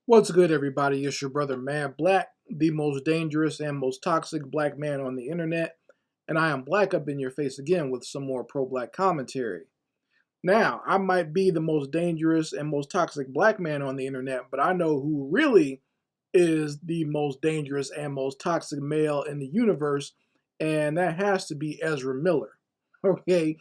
What's good, everybody? It's your brother, Man Black, the most dangerous and most toxic black man on the internet. And I am black up in your face again with some more pro black commentary. Now, I might be the most dangerous and most toxic black man on the internet, but I know who really is the most dangerous and most toxic male in the universe, and that has to be Ezra Miller. Okay?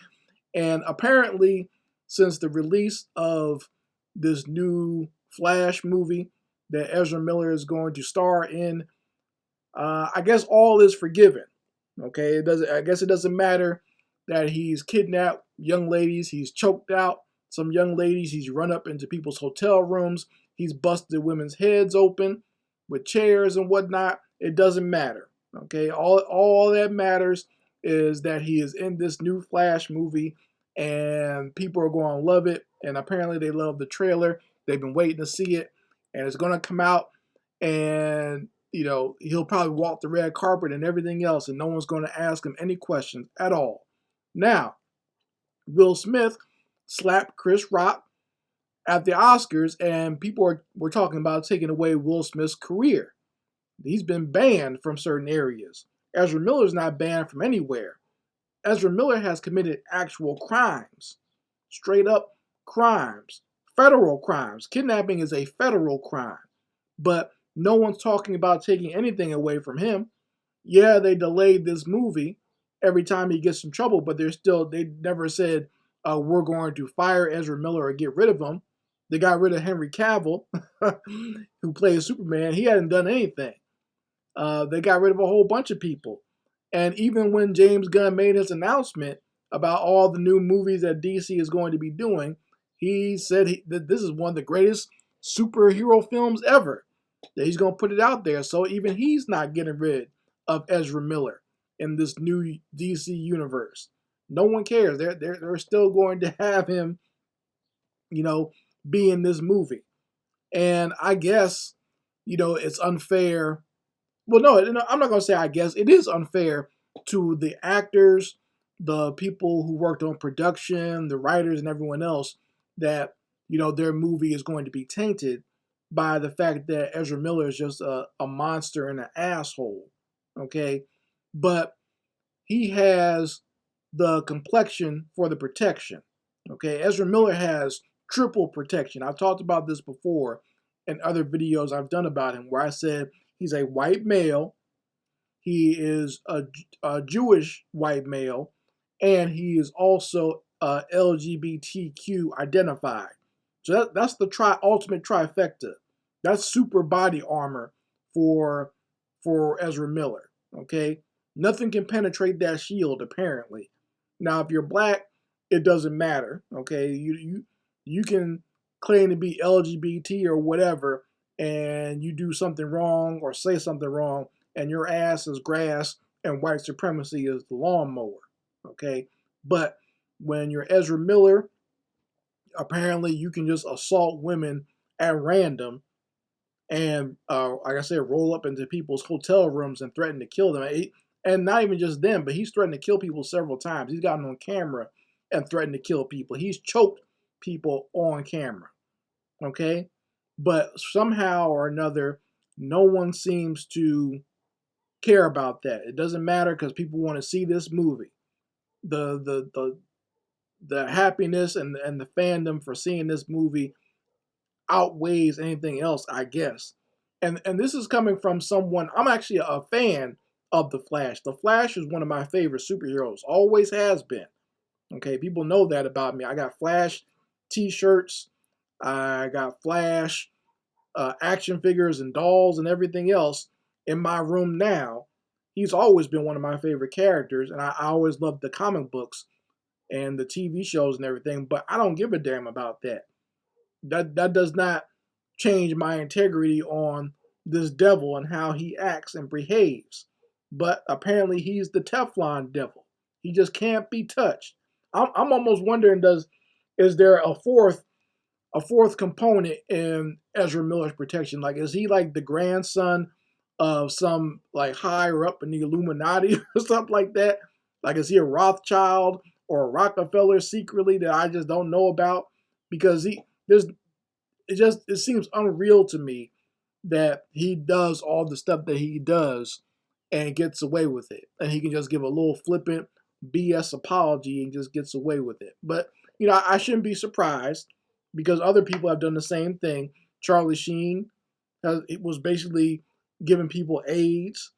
And apparently, since the release of this new Flash movie that Ezra Miller is going to star in, I guess all is forgiven. Okay, it doesn't. I guess it doesn't matter that he's kidnapped young ladies, he's choked out some young ladies, he's run up into people's hotel rooms, he's busted women's heads open with chairs and whatnot. It doesn't matter. Okay, all that matters is that he is in this new Flash movie, and people are going to love it. And apparently, they love the trailer. They've been waiting to see it, and it's going to come out. And he'll probably walk the red carpet and everything else, and no one's going to ask him any questions at all. Now, Will Smith slapped Chris Rock at the Oscars, and people were talking about taking away Will Smith's career. He's been banned from certain areas. Ezra Miller's not banned from anywhere. Ezra Miller has committed actual crimes, straight up crimes, federal crimes. Kidnapping is a federal crime, but no one's talking about taking anything away from him. Yeah, they delayed this movie every time he gets in trouble, but they never said, we're going to fire Ezra Miller or get rid of him. They got rid of Henry Cavill, who plays Superman. He hadn't done anything. They got rid of a whole bunch of people. And even when James Gunn made his announcement about all the new movies that DC is going to be doing, he said that this is one of the greatest superhero films ever. That he's going to put it out there. So even he's not getting rid of Ezra Miller in this new DC universe. No one cares. They're still going to have him, be in this movie. And I guess, it's unfair. Well, no, I'm not going to say I guess. It is unfair to the actors, the people who worked on production, the writers, and everyone else that, their movie is going to be tainted by the fact that Ezra Miller is just a monster and an asshole. Okay? But he has the complexion for the protection. Okay? Ezra Miller has triple protection. I've talked about this before in other videos I've done about him where I said he's a white male, he is a Jewish white male, and he is also LGBTQ identified. So that's the ultimate trifecta. That's super body armor for Ezra Miller. Okay, nothing can penetrate that shield apparently. Now, if you're black, it doesn't matter. Okay, you can claim to be LGBT or whatever, and you do something wrong or say something wrong, and your ass is grass and white supremacy is the lawnmower. Okay, but when you're Ezra Miller, apparently you can just assault women at random and, like I said, roll up into people's hotel rooms and threaten to kill them. And not even just them, but he's threatened to kill people several times. He's gotten on camera and threatened to kill people. He's choked people on camera. Okay? But somehow or another, no one seems to care about that. It doesn't matter because people want to see this movie. The happiness and the fandom for seeing this movie outweighs anything else, I guess. And this is coming from someone, I'm actually a fan of The Flash. The Flash is one of my favorite superheroes, always has been. Okay, people know that about me. I got Flash t-shirts, I got Flash action figures and dolls and everything else in my room now. He's always been one of my favorite characters, and I always loved the comic books and the TV shows and everything, but I don't give a damn about that. That does not change my integrity on this devil and how he acts and behaves. But apparently he's the Teflon devil. He just can't be touched. I'm almost wondering, is there a fourth component in Ezra Miller's protection? Like, is he like the grandson of some like higher up in the Illuminati or something like that? Like, is he a Rothschild or a Rockefeller secretly that I just don't know about? Because it seems unreal to me that he does all the stuff that he does and gets away with it. And he can just give a little flippant BS apology and just gets away with it. But, I shouldn't be surprised because other people have done the same thing. Charlie Sheen it was basically giving people AIDS.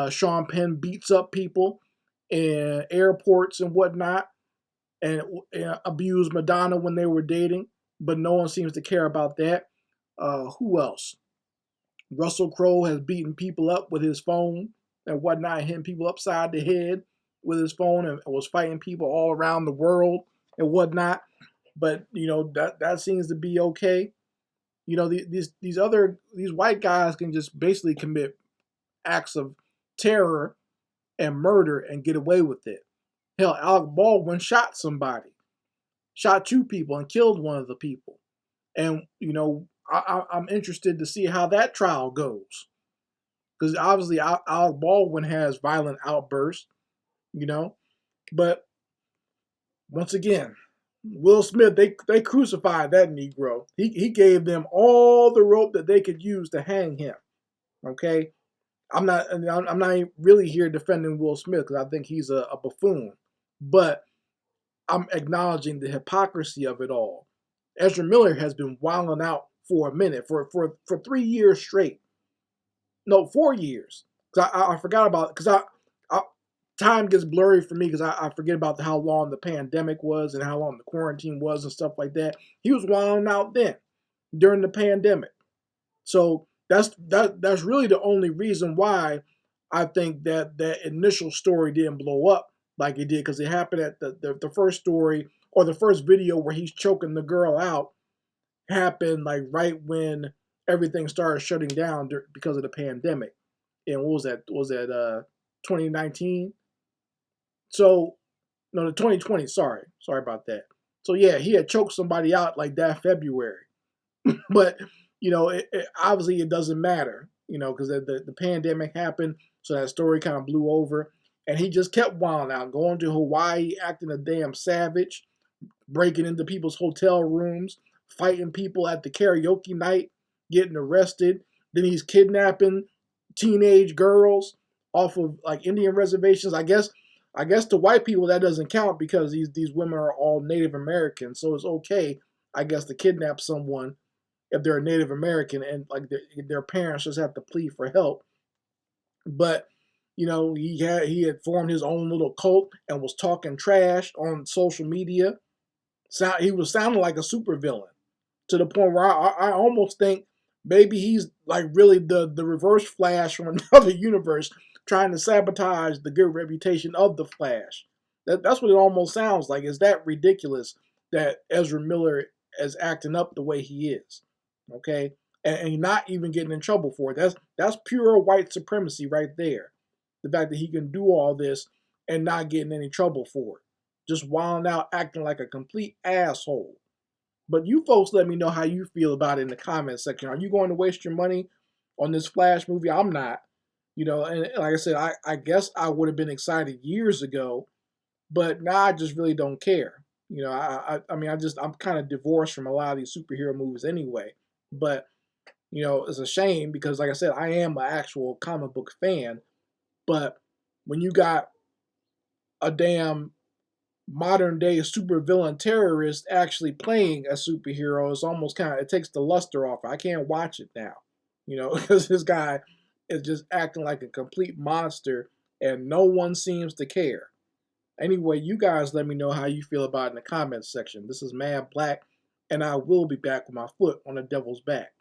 Sean Penn beats up people in airports and whatnot and abused Madonna when they were dating, but no one seems to care about that. Who else? Russell Crowe has beaten people up with his phone and whatnot, hitting people upside the head with his phone and was fighting people all around the world and whatnot. But that seems to be okay. These white guys can just basically commit acts of terror and murder and get away with it. Hell, Alec Baldwin shot somebody, shot two people and killed one of the people. And I'm interested to see how that trial goes, because obviously Alec Baldwin has violent outbursts, But once again, Will Smith, they crucified that Negro. He gave them all the rope that they could use to hang him. Okay, I'm not really here defending Will Smith because I think he's a buffoon, but I'm acknowledging the hypocrisy of it all. Ezra Miller has been wilding out for a minute, for 3 years straight. No, 4 years. Because I forgot about it, because time gets blurry for me because I forget about how long the pandemic was and how long the quarantine was and stuff like that. He was wilding out then during the pandemic. So that's really the only reason why I think that initial story didn't blow up like it did, because it happened at the first story, or the first video where he's choking the girl out, happened like right when everything started shutting down because of the pandemic. And what was that? Was that 2019? So no, the 2020. Sorry about that. So yeah, he had choked somebody out like that February, but obviously it doesn't matter, because the pandemic happened, so that story kind of blew over, and he just kept wilding out, going to Hawaii, acting a damn savage, breaking into people's hotel rooms, fighting people at the karaoke night, getting arrested. Then he's kidnapping teenage girls off of like Indian reservations. I guess to white people that doesn't count because these women are all Native American, so it's okay, I guess, to kidnap someone if they're a Native American and like their parents just have to plead for help. But he had formed his own little cult and was talking trash on social media. He was sounding like a supervillain, to the point where I almost think maybe he's like really the reverse Flash from another universe, trying to sabotage the good reputation of the Flash. That's what it almost sounds like. Is that ridiculous that Ezra Miller is acting up the way he is? Okay, and not even getting in trouble for it. That's pure white supremacy right there. The fact that he can do all this and not get in any trouble for it, just wilding out, acting like a complete asshole. But you folks, let me know how you feel about it in the comment section. Are you going to waste your money on this Flash movie? I'm not. And like I said, I guess I would have been excited years ago, but now I just really don't care. I'm kind of divorced from a lot of these superhero movies anyway. But it's a shame because, like I said, I am an actual comic book fan. But when you got a damn modern day supervillain terrorist actually playing a superhero, it's almost it takes the luster off. I can't watch it now, because this guy is just acting like a complete monster and no one seems to care. Anyway, you guys let me know how you feel about it in the comments section. This is Mad Black, and I will be back with my foot on the devil's back.